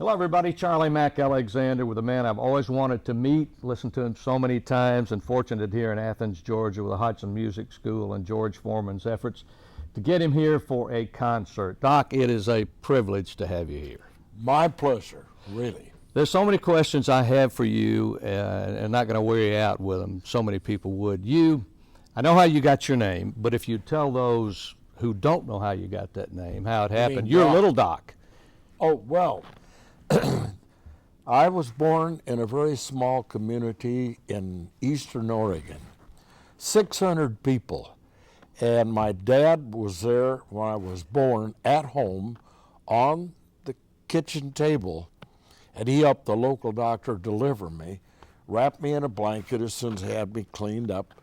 Hello, everybody. Charlie McAlexander with a man I've always wanted to meet, listened to him so many times, and fortunate here in Athens, Georgia, with the Hodgson Music School and George Foreman's efforts to get him here for a concert. Doc, it is a privilege to have you here. My pleasure, really. There's so many questions I have for you, and I'm not going to wear you out with them. So many people would. I know how you got your name, but if you tell those who don't know how you got that name, how it happened, you're Little Doc. Oh, well, I was born in a very small community in eastern Oregon, 600 people, and my dad was there when I was born at home on the kitchen table, and he helped the local doctor deliver me, wrapped me in a blanket as soon as he had me cleaned up,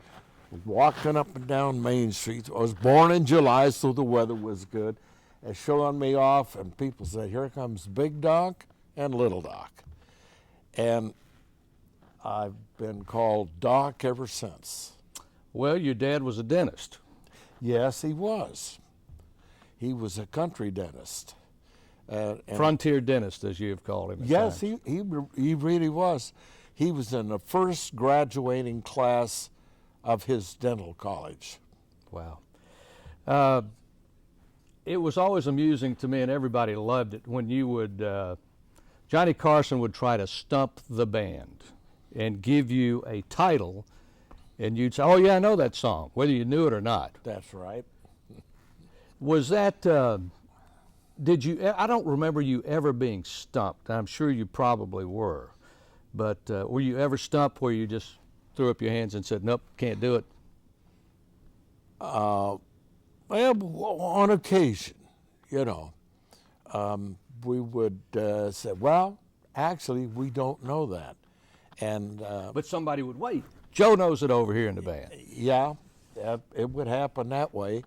walking up and down Main Street. I was born in July, so the weather was good, and showing me off, and people said, "Here comes Big Doc and Little Doc." And I've been called Doc ever since. Well, your dad was a dentist. Yes, he was. He was a country dentist. Frontier dentist, as you've called him. Yes, he really was. He was in the first graduating class of his dental college. Wow. It was always amusing to me, and everybody loved it, when you would, Johnny Carson would try to stump the band and give you a title, and you'd say, "Oh yeah, I know that song," whether you knew it or not. That's right. Was that, I don't remember you ever being stumped. I'm sure you probably were, but were you ever stumped where you just threw up your hands and said, "Nope, can't do it"? Well, on occasion, we would say, "Well, actually, we don't know that," and but somebody would wait. Joe knows it over here in the band. Yeah, it would happen that way,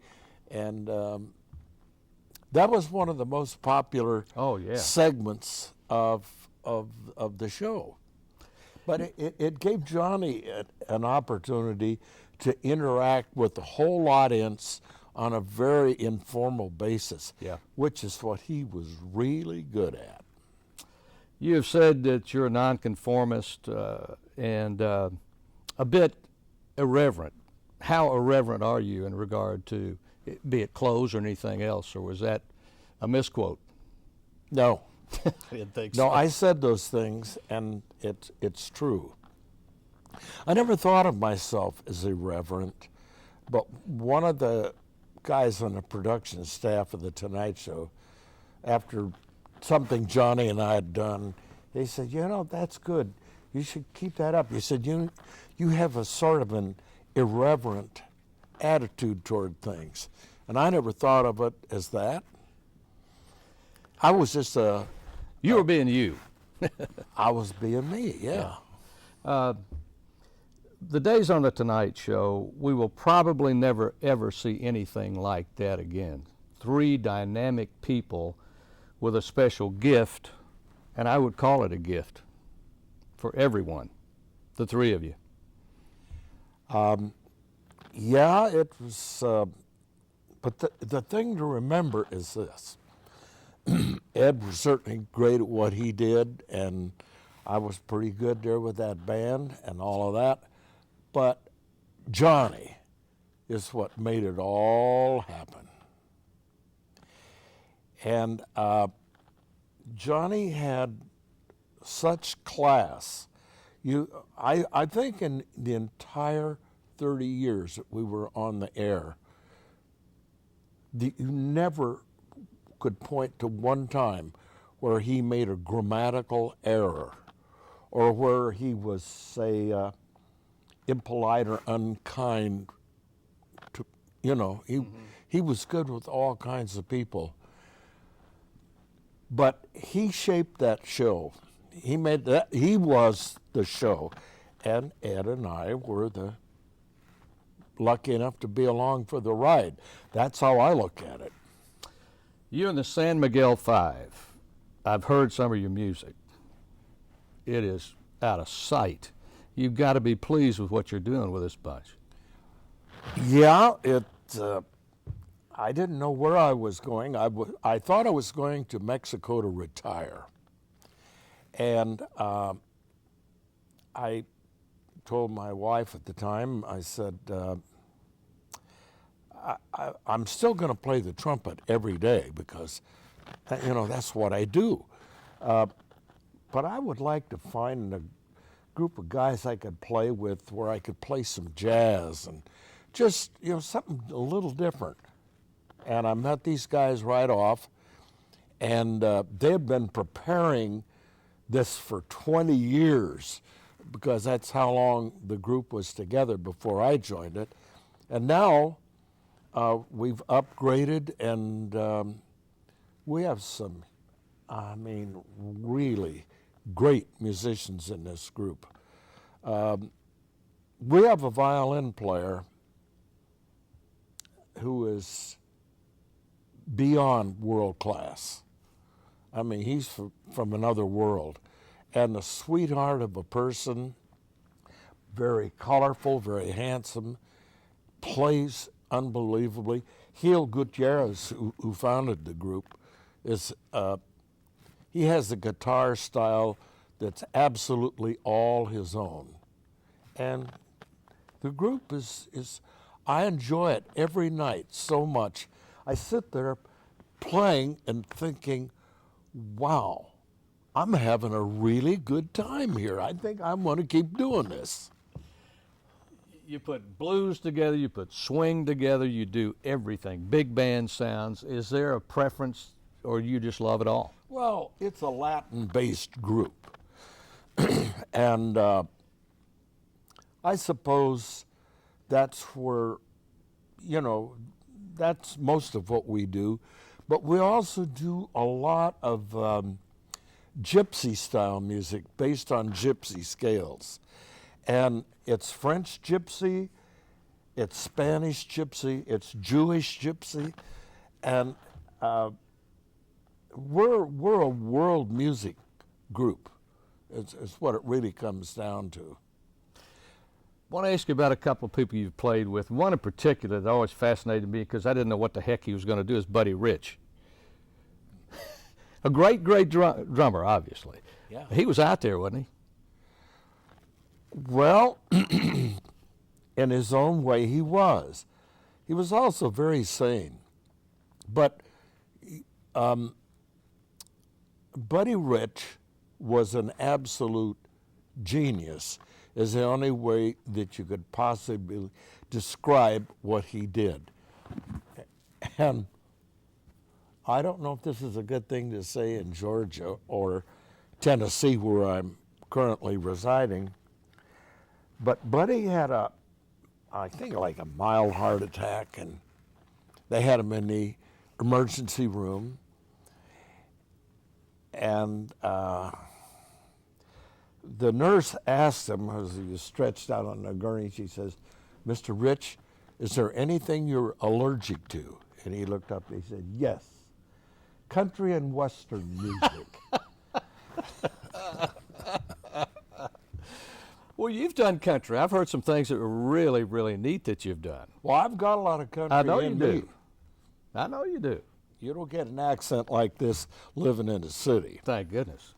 and that was one of the most popular segments of the show. But it gave Johnny an opportunity to interact with the whole audience on a very informal basis, which is what he was really good at. You have said that you're a nonconformist and a bit irreverent. How irreverent are you in regard to, be it clothes or anything else, or was that a misquote? No. I didn't think so. No, I said those things, and it's true. I never thought of myself as irreverent, but one of the guys on the production staff of The Tonight Show, after something Johnny and I had done, they said, "That's good. You should keep that up." He said, you have a sort of an irreverent attitude toward things. And I never thought of it as that. I was just You were being you. I was being me, yeah. The days on The Tonight Show, we will probably never, ever see anything like that again. Three dynamic people with a special gift, and I would call it a gift for everyone, the three of you. Yeah, it was, but the thing to remember is this. Ed was certainly great at what he did, and I was pretty good there with that band and all of that. But Johnny is what made it all happen. And Johnny had such class. I think in the entire 30 years that we were on the air, you never could point to one time where he made a grammatical error or where he was, say, impolite or unkind. He was good with all kinds of people. But he shaped that show. He was the show. And Ed and I were lucky enough to be along for the ride. That's how I look at it. You and the San Miguel Five, I've heard some of your music. It is out of sight. You've got to be pleased with what you're doing with this bunch. Yeah, I didn't know where I was going. I thought I was going to Mexico to retire. And I told my wife at the time, I said, I'm still going to play the trumpet every day because, you know, that's what I do. But I would like to find a group of guys I could play with where I could play some jazz and just, you know, something a little different. And I met these guys right off, and they've been preparing this for 20 years because that's how long the group was together before I joined it. And now we've upgraded, and we have some, I mean, really great musicians in this group. We have a violin player who is beyond world class. I mean, he's from another world. And a sweetheart of a person, very colorful, very handsome, plays unbelievably. Gil Gutierrez, who founded the group, is he has a guitar style that's absolutely all his own. And the group is I enjoy it every night so much. I sit there playing and thinking, wow, I'm having a really good time here. I think I'm going to keep doing this. You put blues together, you put swing together, you do everything, big band sounds. Is there a preference, or you just love it all? Well, it's a Latin-based group. And I suppose that's where, you know, that's most of what we do. But we also do a lot of gypsy-style music based on gypsy scales. And it's French gypsy, it's Spanish gypsy, it's Jewish gypsy, and we're a world music group. It's what it really comes down to. I want to ask you about a couple of people you've played with. One in particular that always fascinated me because I didn't know what the heck he was going to do is Buddy Rich. A great drummer, obviously. Yeah. He was out there, wasn't he? Well, in his own way, he was. He was also very sane. But Buddy Rich was an absolute genius, is the only way that you could possibly describe what he did. And I don't know if this is a good thing to say in Georgia or Tennessee, where I'm currently residing, but Buddy had I think like a mild heart attack, and they had him in the emergency room, and the nurse asked him as he was stretched out on the gurney, she says, "Mr. Rich, is there anything you're allergic to?" And he looked up and he said, "Yes, country and western music." Well, you've done country. I've heard some things that were really, really neat that you've done. Well, I've got a lot of country I know in you me. do. I know you do. You don't get an accent like this living in the city. Thank goodness.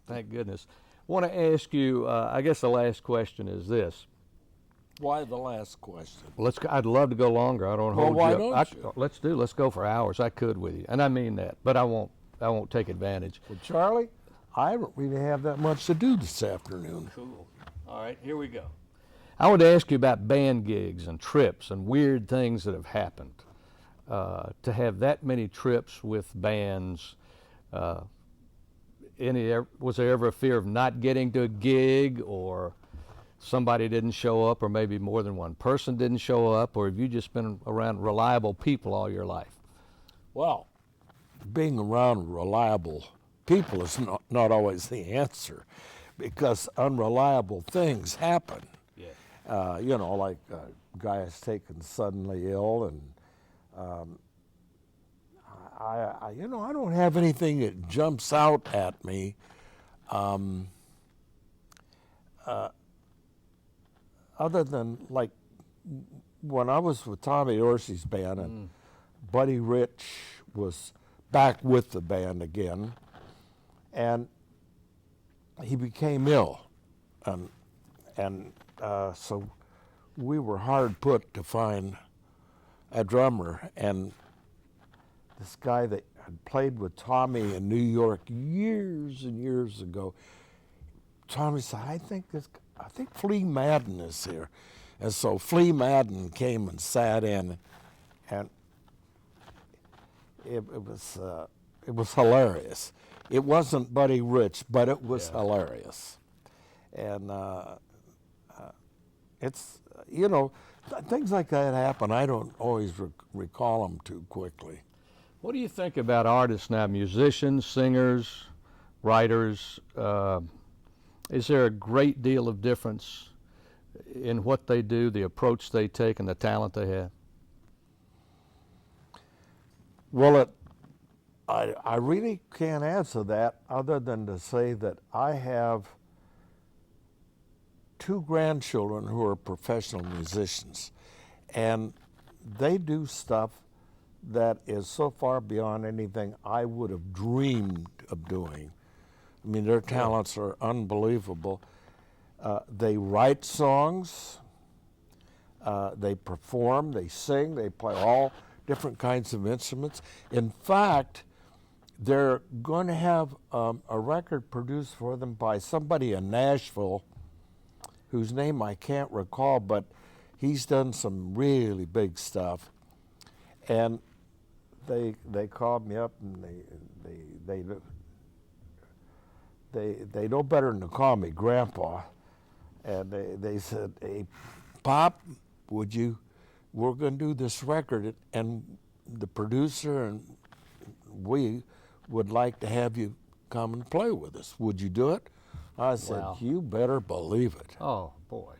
Thank goodness. I want to ask you, I guess the last question is this. Why the last question? I'd love to go longer. I don't Well, hold why you up. don't you? Let's go for hours. I could with you, and I mean that, but I won't take advantage. Well, Charlie, I don't really have that much to do this afternoon. Cool. All right, here we go. I want to ask you about band gigs and trips and weird things that have happened. To have that many trips with bands, was there ever a fear of not getting to a gig, or somebody didn't show up, or maybe more than one person didn't show up, or have you just been around reliable people all your life? Well, being around reliable people is not always the answer, because unreliable things happen. Yeah. You know, like a guy is taken suddenly ill, and I don't have anything that jumps out at me. Other than, like, when I was with Tommy Dorsey's band, and Buddy Rich was back with the band again, and he became ill, and so we were hard put to find a drummer. And this guy that had played with Tommy in New York years and years ago, Tommy said, I think Flea Madden is here. And so Flea Madden came and sat in, and it was hilarious. It wasn't Buddy Rich, but it was hilarious. And it's, things like that happen. I don't always recall them too quickly. What do you think about artists now, musicians, singers, writers? Is there a great deal of difference in what they do, the approach they take, and the talent they have? Well, I really can't answer that other than to say that I have 2 grandchildren who are professional musicians, and they do stuff that is so far beyond anything I would have dreamed of doing. I mean, their talents are unbelievable. They write songs, they perform, they sing, they play all different kinds of instruments. In fact, they're going to have a record produced for them by somebody in Nashville whose name I can't recall, but he's done some really big stuff. And they called me up, and they know better than to call me Grandpa. And they said, hey, Pop, we're going to do this record, and the producer and we would like to have you come and play with us. Would you do it? I said, Wow. You better believe it. Oh, boy.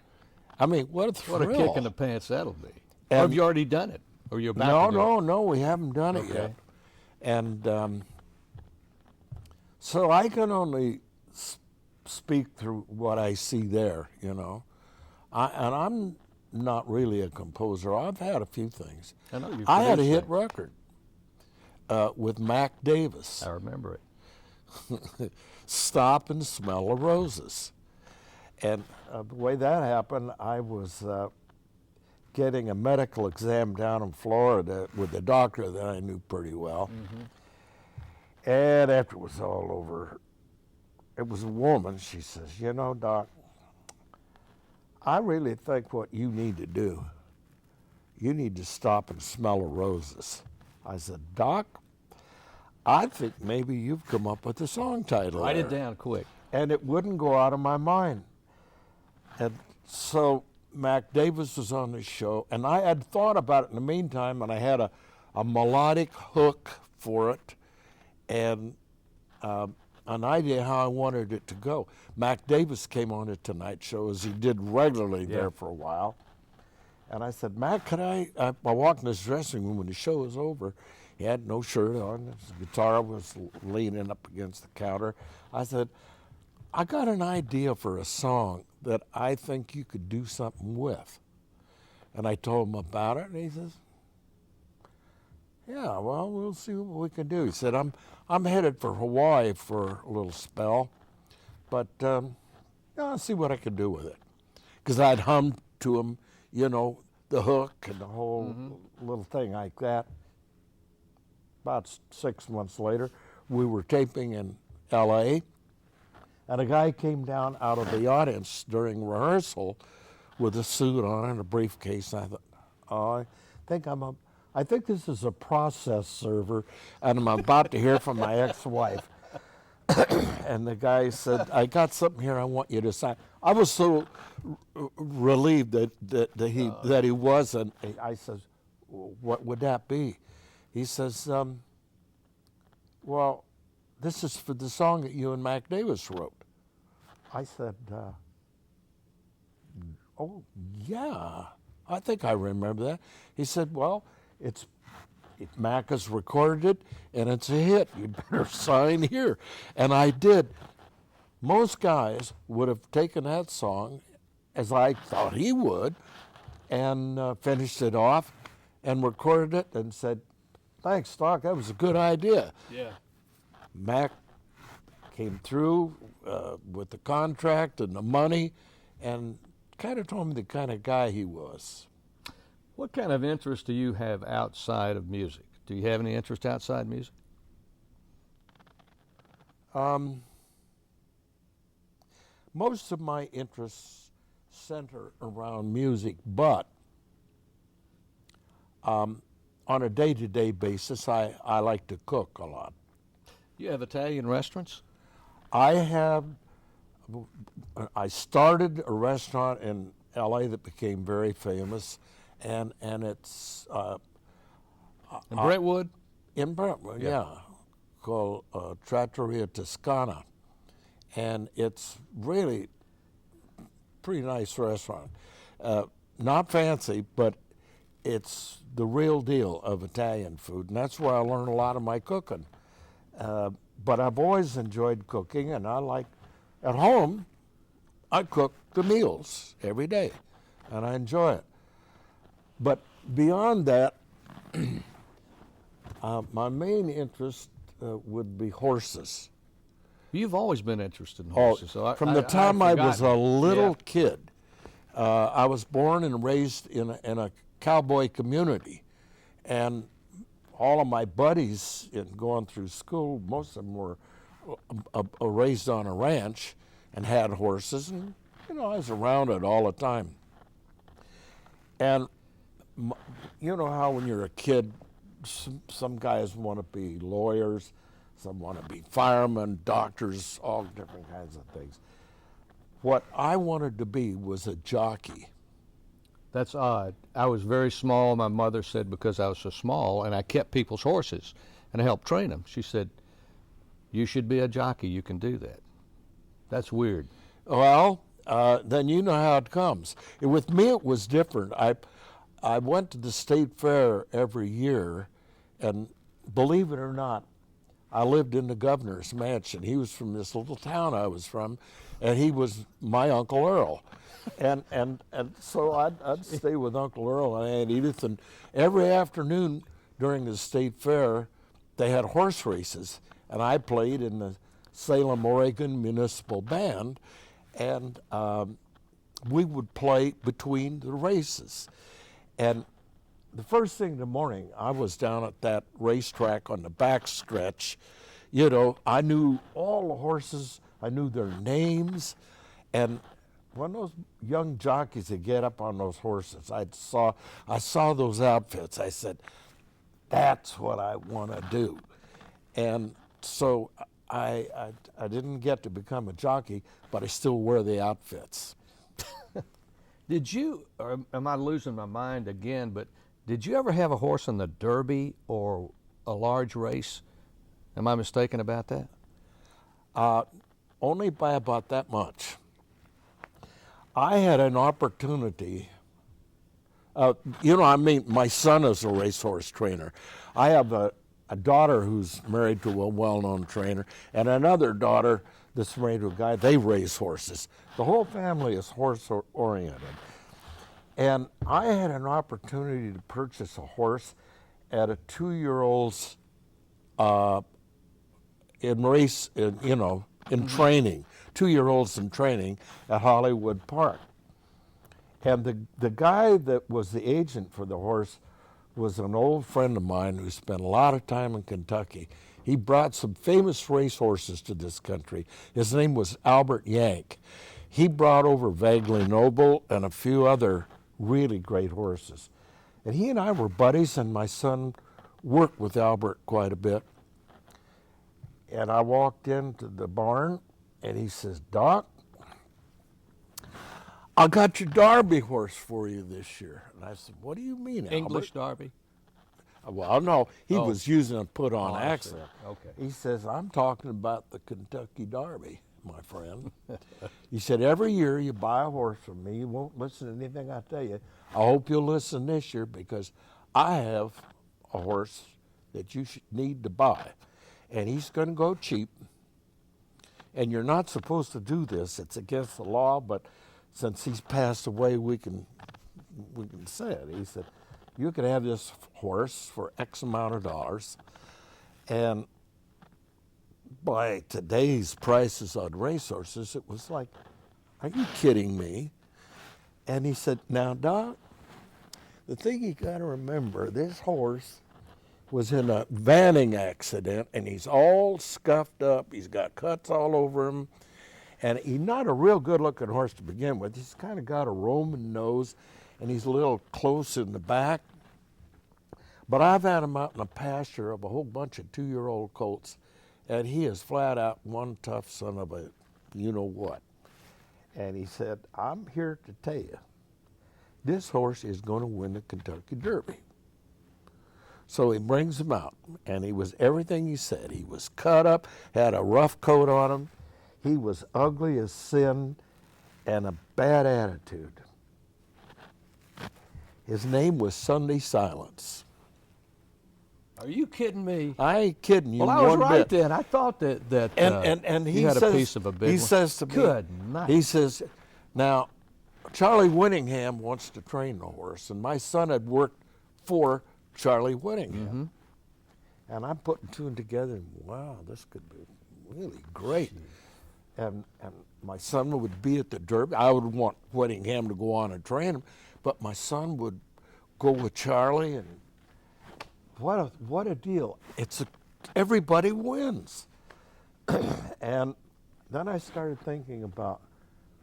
I mean, what a thrill. What a kick in the pants that'll be. And Or have you already done it? Or you're about to do it? No, we haven't done it Okay. yet. And so I can only speak through what I see there, And I'm not really a composer. I've had a few things. I know you've I had a produced hit things. record with Mac Davis. I remember it. Stop and Smell the Roses. And the way that happened, I was getting a medical exam down in Florida with a doctor that I knew pretty well. Mm-hmm. And after it was all over, it was a woman. She says, Doc, I really think what you need to do, you need to stop and smell the roses. I said, Doc, I think maybe you've come up with a song title. Write there. it down quick. And it wouldn't go out of my mind. And so Mac Davis was on the show, and I had thought about it in the meantime, and I had a melodic hook for it and an idea how I wanted it to go. Mac Davis came on the Tonight Show, as he did regularly there for a while. And I said, Mac, could I walked in his dressing room when the show was over. He had no shirt on. His guitar was leaning up against the counter. I said, I got an idea for a song that I think you could do something with. And I told him about it, and he says, yeah, well, we'll see what we can do. He said, I'm headed for Hawaii for a little spell, but I'll see what I can do with it. Because I'd hummed to him, the hook and the whole little thing like that. About 6 months later, we were taping in L.A., and a guy came down out of the audience during rehearsal with a suit on and a briefcase. And I thought, oh, I think this is a process server, and I'm about to hear from my ex-wife. And the guy said, I got something here I want you to sign. I was so relieved that he wasn't. I said, what would that be? He says, well, this is for the song that you and Mac Davis wrote. I said, oh, yeah, I think I remember that. He said, well, Mac has recorded it, and it's a hit. You'd better sign here. And I did. Most guys would have taken that song, as I thought he would, and finished it off and recorded it and said, thanks, Doc, that was a good idea. Yeah. Mac came through with the contract and the money, and kind of told me the kind of guy he was. What kind of interest do you have outside of music? Do you have any interest outside music? Most of my interests center around music, but on a day-to-day basis, I like to cook a lot. You have Italian restaurants? I started a restaurant in LA that became very famous, and it's In Brentwood? in Brentwood, yeah, called Trattoria Toscana, and it's really pretty nice restaurant. Not fancy, but it's the real deal of Italian food, and that's where I learned a lot of my cooking. But I've always enjoyed cooking, and at home, I cook the meals every day, and I enjoy it. But beyond that, my main interest would be horses. You've always been interested in horses. So From the time I was a little Yeah. kid, I was born and raised in a cowboy community, and all of my buddies in going through school, most of them were raised on a ranch and had horses, and I was around it all the time. And you know how when you're a kid, some guys want to be lawyers, some want to be firemen, doctors, all different kinds of things. What I wanted to be was a jockey. That's odd. I was very small. My mother said because I was so small and I kept people's horses and I helped train them, she said, you should be a jockey. You can do that. That's weird. Well, then you know how it comes. With me, it was different. I went to the state fair every year, and believe it or not, I lived in the governor's mansion. He was from this little town I was from, and he was my Uncle Earl. And so I'd stay with Uncle Earl and Aunt Edith, and every afternoon during the state fair, they had horse races, and I played in the Salem, Oregon Municipal Band, and we would play between the races. And the first thing in the morning, I was down at that racetrack on the back stretch. I knew all the horses, I knew their names, and when those young jockeys would get up on those horses, I saw those outfits. I said, that's what I want to do. And so I didn't get to become a jockey, but I still wear the outfits. Did you, or am I losing my mind again, but did you ever have a horse in the Derby or a large race? Am I mistaken about that? Only by about that much. I had an opportunity. My son is a racehorse trainer. I have a daughter who's married to a well-known trainer, and another daughter that's married to a guy. They raise horses. The whole family is horse-oriented. And I had an opportunity to purchase a horse at a 2-year-old's in training, 2-year-olds in training at Hollywood Park. And the guy that was the agent for the horse was an old friend of mine who spent a lot of time in Kentucky. He brought some famous racehorses to this country. His name was Albert Yank. He brought over Vaguely Noble and a few other really great horses. And he and I were buddies, and my son worked with Albert quite a bit. And I walked into the barn, and he says, Doc, I got your Derby horse for you this year. And I said, what do you mean, Albert? English Derby? Well, no, he was using a put-on I see. accent. Okay. He says, I'm talking about the Kentucky Derby, my friend. He said, every year you buy a horse from me, you won't listen to anything I tell you. I hope you'll listen this year because I have a horse that you need to buy. And he's going to go cheap. And you're not supposed to do this. It's against the law, but since he's passed away, we can say it. He said, you can have this horse for X amount of dollars. And by today's prices on racehorses, it was like, are you kidding me? And he said, now, Doc, the thing you got to remember, this horse was in a vanning accident, and he's all scuffed up. He's got cuts all over him. And he's not a real good-looking horse to begin with. He's kind of got a Roman nose, and he's a little close in the back. But I've had him out in a pasture of a whole bunch of 2-year-old colts, and he is flat out one tough son of a you-know-what. And he said, I'm here to tell you, this horse is going to win the Kentucky Derby. So he brings him out, and he was everything he said. He was cut up, had a rough coat on him. He was ugly as sin and a bad attitude. His name was Sunday Silence. Are you kidding me? I ain't kidding you Well, I was one right bit. then. I thought that And he you had says, a piece of a big he one. says to me, Good night. he says, now, Charlie Whittingham wants to train the horse, and my son had worked for Charlie Whittingham. And I'm putting two and together, and wow, this could be really great. And my son would be at the Derby. I would want Whittingham to go on and train him, but my son would go with Charlie, and what a deal. Everybody wins. And then I started thinking about,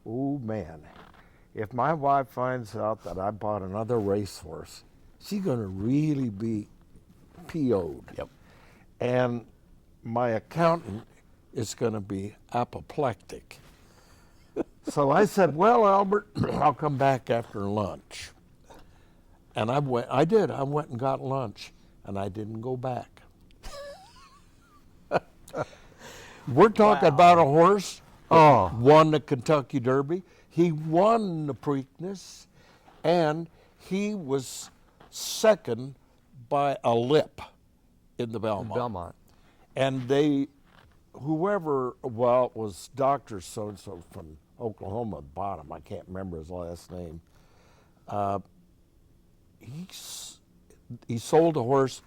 oh man, if my wife finds out that I bought another racehorse, she's going to really be PO'd. Yep. And my accountant is going to be apoplectic. So I said, well, Albert, I'll come back after lunch. And I went and got lunch, and I didn't go back. We're talking about a horse that won the Kentucky Derby. He won the Preakness, and he was second by a lip in the Belmont. And whoever, well, it was Dr. So-and-so from Oklahoma, bottom, I can't remember his last name. He sold a horse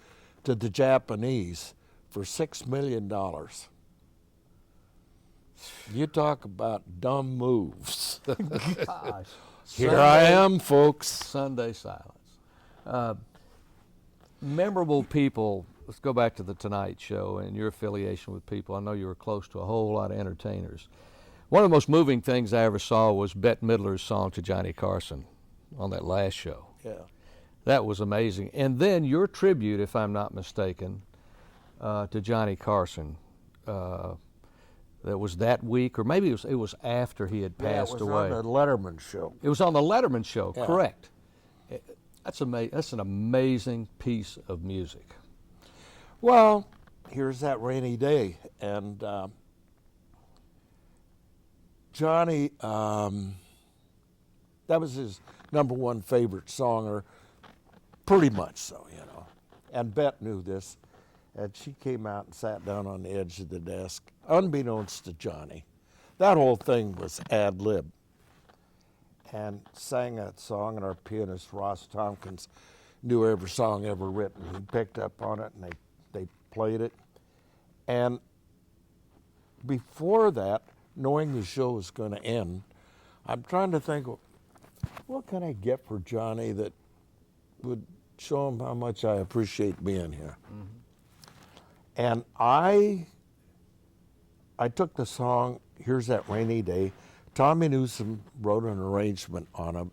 to the Japanese for $6 million. You talk about dumb moves. Gosh. Here I am, folks. Sunday Silence. Memorable people. Let's go back to the Tonight Show and your affiliation with people. I know you were close to a whole lot of entertainers. One of the most moving things I ever saw was Bette Midler's song to Johnny Carson on that last show. Yeah. That was amazing. And then your tribute, if I'm not mistaken, to Johnny Carson. That was that week, or maybe it was after he had passed away. It was on the Letterman show. It was on the Letterman show, Yeah. correct. That's an amazing piece of music. Well, here's that rainy day, and Johnny, that was his number one favorite song, or pretty much so, you know. And Bette knew this, and she came out and sat down on the edge of the desk, unbeknownst to Johnny. That whole thing was ad lib, and sang that song, and our pianist, Ross Tompkins, knew every song ever written. He picked up on it, and they played it. And before that, knowing the show was going to end, I'm trying to think, what can I get for Johnny that would show him how much I appreciate being here? Mm-hmm. And I took the song, Here's That Rainy Day. Tommy Newsom wrote an arrangement on it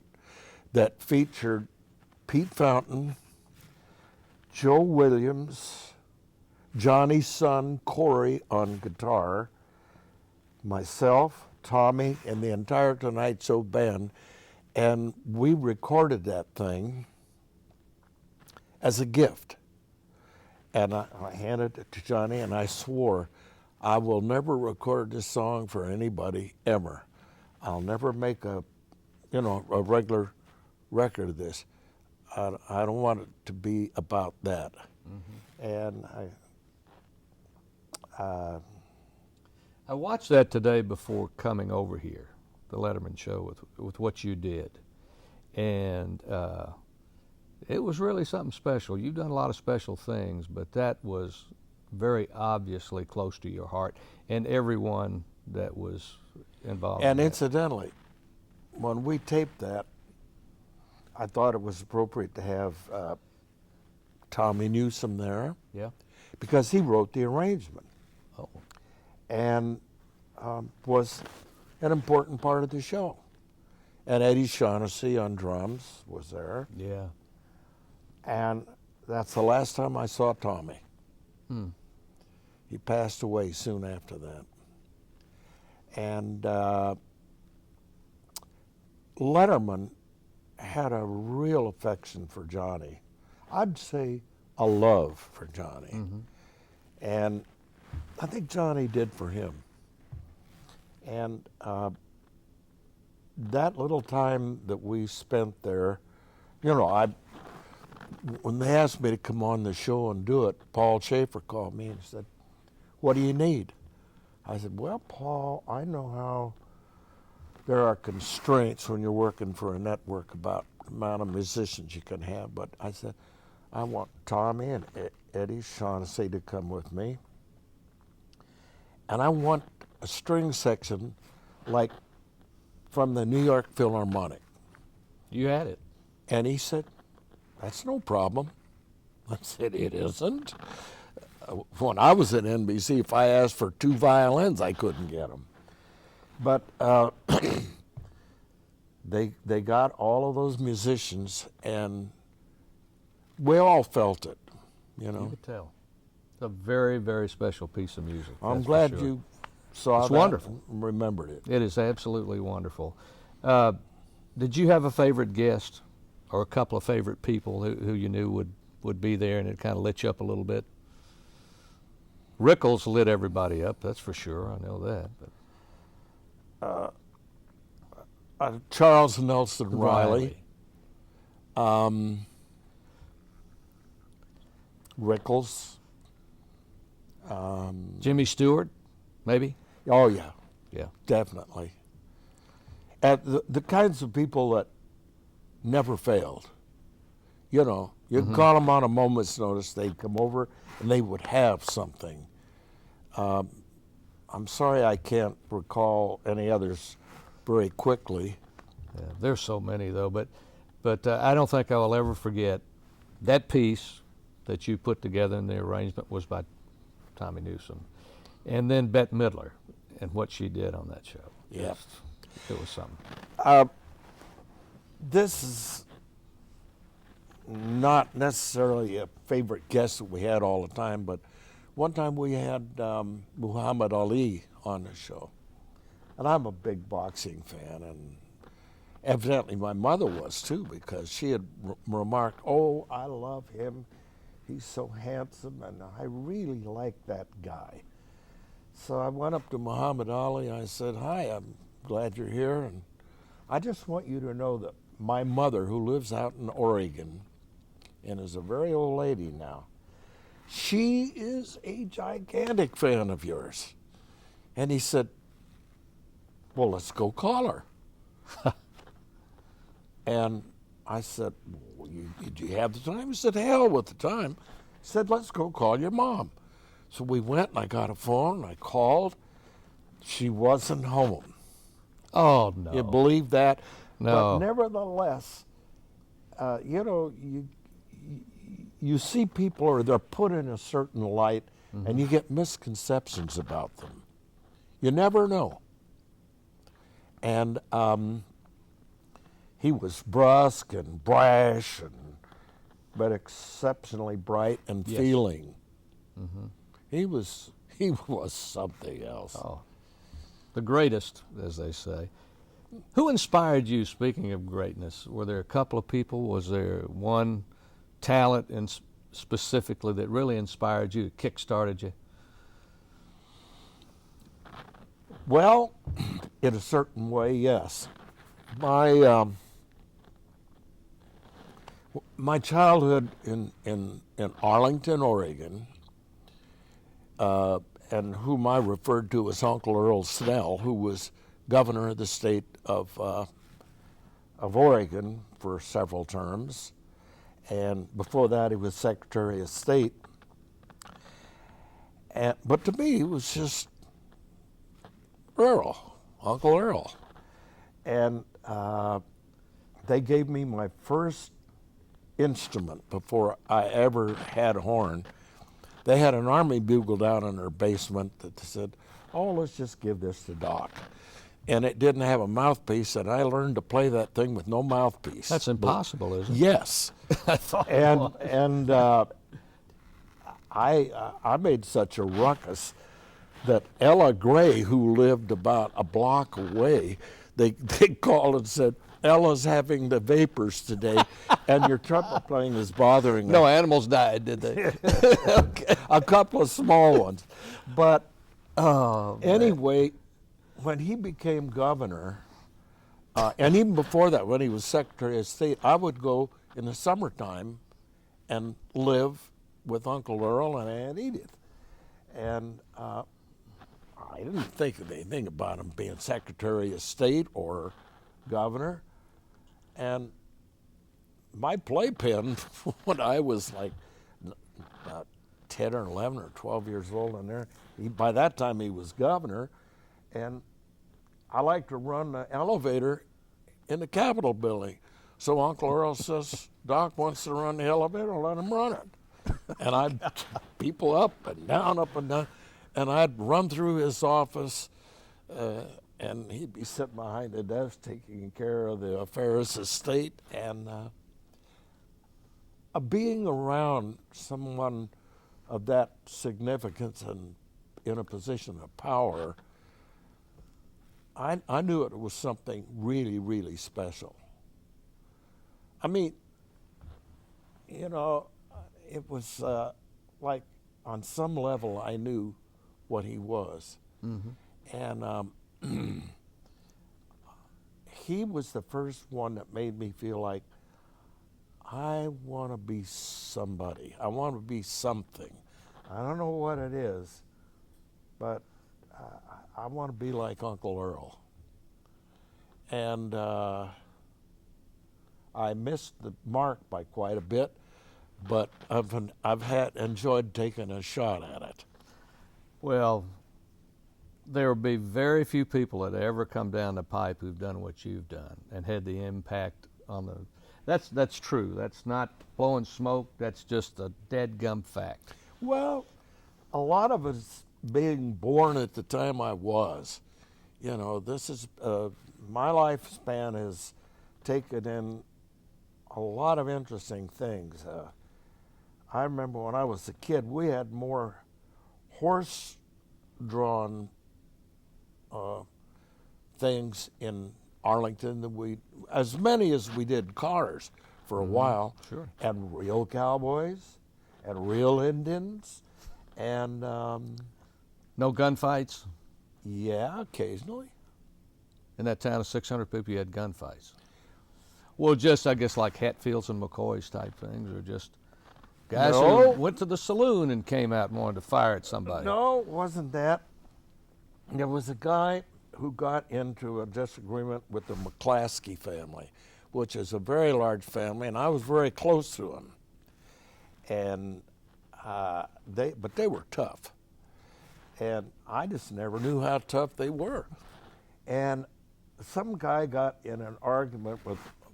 that featured Pete Fountain, Joe Williams, Johnny's son Corey on guitar, myself, Tommy, and the entire Tonight Show band, and we recorded that thing as a gift. And I handed it to Johnny, and I swore, I will never record this song for anybody ever. I'll never make a regular record of this. I don't want it to be about that. Mm-hmm. And I watched that today before coming over here, the Letterman show with what you did, and it was really something special. You've done a lot of special things, but that was very obviously close to your heart, and everyone that was involved. And in incidentally, when we taped that, I thought it was appropriate to have Tommy Newsom there that. Yeah. because he wrote the arrangement Oh. and was an important part of the show. And Eddie Shaughnessy on drums was there. Yeah. And that's the last time I saw Tommy. He passed away soon after that. And Letterman had a real affection for Johnny. I'd say a love for Johnny. And I think Johnny did for him. And that little time that we spent there, you know, when they asked me to come on the show and do it, Paul Schaefer called me and said, "What do you need?" I said, "Well, Paul, I know how there are constraints when you're working for a network about the amount of musicians you can have, but I said, I want Tommy and Eddie Shaughnessy to come with me, and I want a string section like from the New York Philharmonic." You had it. And he said, "That's no problem." I said, "It isn't." When I was at NBC, if I asked for 2 violins, I couldn't get them. But they got all of those musicians, and we all felt it, you You know. could tell. It's a very, very special piece of music. I'm that's for glad sure. you saw It's that wonderful. and remembered it. It is absolutely wonderful. Did you have a favorite guest or a couple of favorite people who you knew would be there and it kind of lit you up a little bit? Rickles lit everybody up, that's for sure. I know that. But Charles Nelson Riley. Rickles. Jimmy Stewart, maybe? Oh, yeah, Yeah. definitely. And the kinds of people that never failed. You know, you call them on a moment's notice, they'd come over and they would have something. I'm sorry I can't recall any others very quickly. Yeah, there's so many though, but I don't think I will ever forget that piece that you put together in the arrangement was by Tommy Newsom, and then Bette Midler and what she did on that show. Yeah. It was something. This is not necessarily a favorite guest that we had all the time, but one time we had Muhammad Ali on the show. And I'm a big boxing fan, and evidently my mother was too, because she had remarked, "Oh, I love him. He's so handsome, and I really like that guy." So I went up to Muhammad Ali. I said, "Hi, I'm glad you're here, and I just want you to know that my mother, who lives out in Oregon and is a very old lady now, she is a gigantic fan of yours." And he said, "Well, let's go call her." And I said, "Well, do you have the time?" He said, "Hell with the time." He said, "Let's go call your mom." So we went, and I got a phone, and I called. She wasn't home. Oh no! You believe that? No. But nevertheless, you know, you see people, or they're put in a certain light, and you get misconceptions about them. You never know. And he was brusque and brash, but exceptionally bright and Yes. feeling. He was something else. Oh, the greatest, as they say. Who inspired you? Speaking of greatness, were there a couple of people? Was there one talent specifically that really inspired you, kick-started you? Well, in a certain way, yes. My childhood in Arlington, Oregon, and whom I referred to as Uncle Earl Snell, who was governor of the state of Oregon for several terms, and before that he was Secretary of State. But to me, he was just Earl, Uncle Earl. And they gave me my first instrument before I ever had a horn. They had an army bugle down in their basement that said, "Oh, let's just give this to Doc." And it didn't have a mouthpiece, and I learned to play that thing with no mouthpiece. That's impossible, isn't it? Yes. I thought And I made such a ruckus that Ella Gray, who lived about a block away, they called and said, "Ella's having the vapors today, and your trumpet playing is bothering her." no animals died, did they? Okay. A couple of small ones. But Oh, anyway, when he became governor, and even before that, when he was Secretary of State, I would go in the summertime and live with Uncle Earl and Aunt Edith. And I didn't think of anything about him being Secretary of State or governor. And my playpen, when I was like 10 or 11 or 12 years old in there, by that time he was governor, and I like to run the elevator in the Capitol building. So Uncle Earl says, "Doc wants to run the elevator, let him run it." And I'd people up and down, and I'd run through his office, and he'd be sitting behind the desk taking care of the affairs of state. And being around someone of that significance and in a position of power, I knew it was something really, really special. I mean, you know, it was like on some level I knew what he was. Mm-hmm. And he was the first one that made me feel like I want to be somebody. I want to be something. I don't know what it is, but I want to be like Uncle Earl. And I missed the mark by quite a bit, but I've enjoyed taking a shot at it. well, there will be very few people that ever come down the pipe who've done what you've done and had the impact on the. That's true. That's not blowing smoke. That's just a dead-gum fact. Well, a lot of us being born at the time I was, you know, this is my lifespan has taken in a lot of interesting things. I remember when I was a kid, we had more horse-drawn things in Arlington than as many as we did cars for a while. Sure. And real cowboys and real Indians and No gunfights? yeah, occasionally. In that town of 600 people, you had gunfights. Well, just, I guess, like Hatfields and McCoys type things, or just guys No. who went to the saloon and came out and wanted to fire at somebody. No, it wasn't that. There was a guy who got into a disagreement with the McClaskey family, which is a very large family, and I was very close to them. And but they were tough, and I just never knew how tough they were. And some guy got in an argument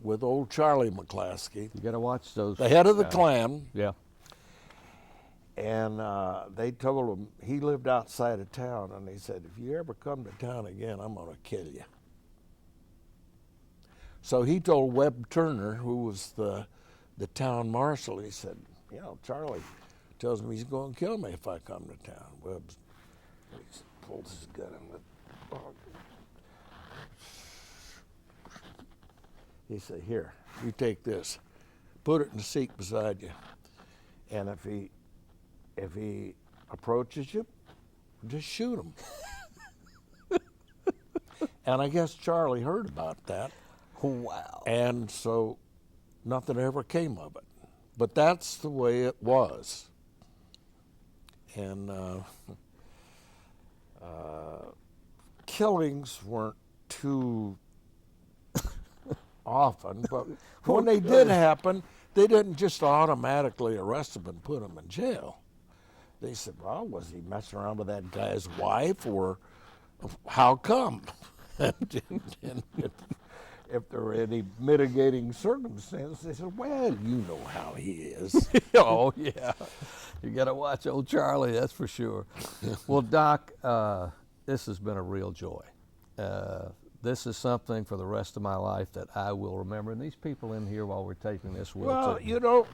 with old Charlie McClaskey, You got to watch those. the head of the guys. Klan. Yeah. And they told him he lived outside of town, and they said, "If you ever come to town again, I'm going to kill you." So he told Webb Turner, who was the town marshal, he said, "You know, Charlie tells me he's going to kill me if I come to town." Webb pulls his gun and went, "Oh." He said, "Here, you take this, put it in the seat beside you, and if he approaches you, just shoot him." And I guess Charlie heard about that. Wow. And so nothing ever came of it. But that's the way it was. And killings weren't too often, but when they did happen, they didn't just automatically arrest them and put them in jail. They said, well, was he messing around with that guy's wife, or how come? and if there were any mitigating circumstances, they said, well, you know how he is. Oh, yeah. You got to watch old Charlie, that's for sure. Well, Doc, this has been a real joy. This is something for the rest of my life that I will remember. And these people in here while we're taping this will Well, too. you know,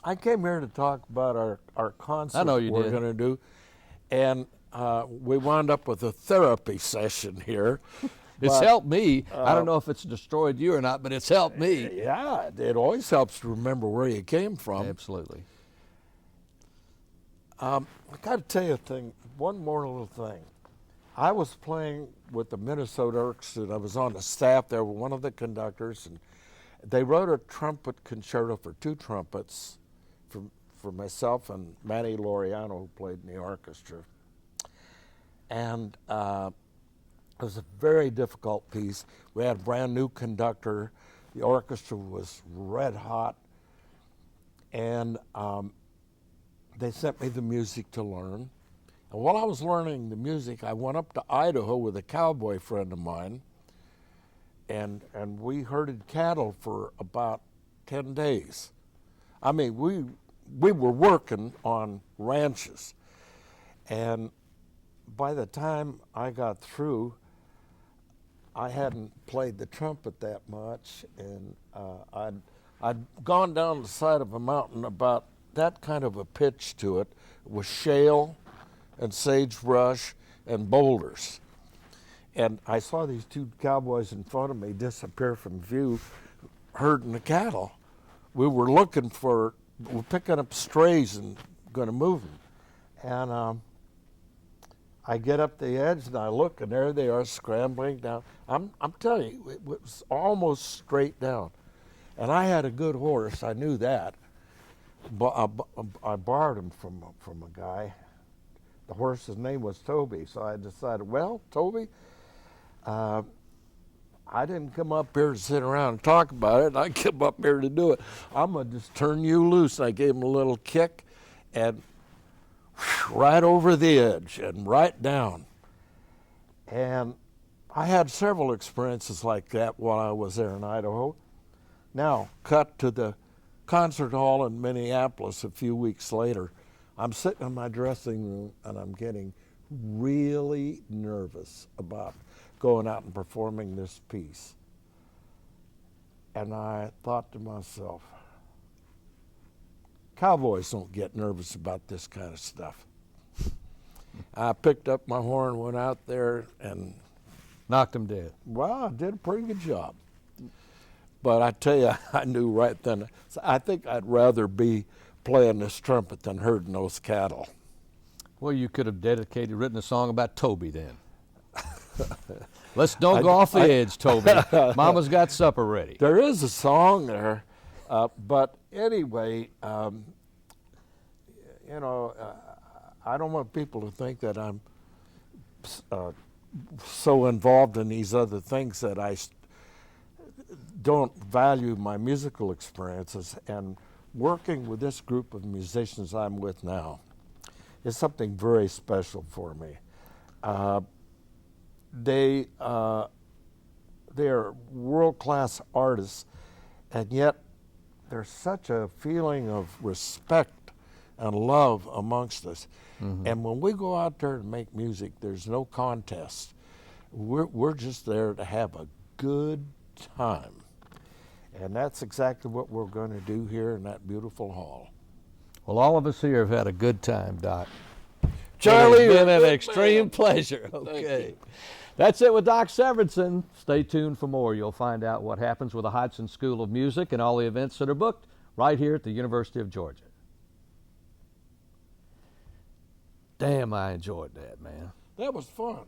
I came here to talk about our concert I know you we're did. going to do. And we wound up with a therapy session here. It's helped me. I don't know if it's destroyed you or not, but it's helped me. Yeah, it always helps to remember where you came from. Absolutely. I got to tell you a thing, one more little thing. I was playing with the Minnesota Orchestra, and I was on the staff there with one of the conductors, and they wrote a trumpet concerto for 2 trumpets for myself and Manny Laureano, who played in the orchestra. And it was a very difficult piece. We had a brand new conductor. The orchestra was red hot. And they sent me the music to learn. And while I was learning the music, I went up to Idaho with a cowboy friend of mine. And we herded cattle for about 10 days. I mean, we were working on ranches. And by the time I got through, I hadn't played the trumpet that much, and I'd gone down the side of a mountain about that kind of a pitch to it, with shale and sagebrush and boulders. And I saw these 2 cowboys in front of me disappear from view, herding the cattle. We're picking up strays and going to move them. And I get up the edge and I look, and there they are scrambling down. I'm telling you, it was almost straight down. And I had a good horse, I knew that. But I borrowed him from a guy. The horse's name was Toby, so I decided, well, Toby, I didn't come up here to sit around and talk about it. I came up here to do it. I'm going to just turn you loose. And I gave him a little kick, and right over the edge and right down. And I had several experiences like that while I was there in Idaho. Now, cut to the concert hall in Minneapolis a few weeks later. I'm sitting in my dressing room, and I'm getting really nervous about going out and performing this piece. And I thought to myself, cowboys don't get nervous about this kind of stuff. I picked up my horn, went out there, and Knocked him dead. well, I did a pretty good job. But I tell you, I knew right then, I think I'd rather be playing this trumpet than herding those cattle. Well, you could have written a song about Toby then. Let's don't go off the edge, Toby. Mama's got supper ready. There is a song there, but anyway, you know, I don't want people to think that I'm so involved in these other things that I don't value my musical experiences. And working with this group of musicians I'm with now is something very special for me. They're world-class artists, and yet there's such a feeling of respect and love amongst us. Mm-hmm. And when we go out there and make music, there's no contest. We're just there to have a good time. And that's exactly what we're going to do here in that beautiful hall. Well, all of us here have had a good time, Doc. Charlie, it's been an extreme pleasure. Okay. That's it with Doc Severensen. Stay tuned for more. You'll find out what happens with the Hodgson School of Music and all the events that are booked right here at the University of Georgia. Damn, I enjoyed that, man. That was fun.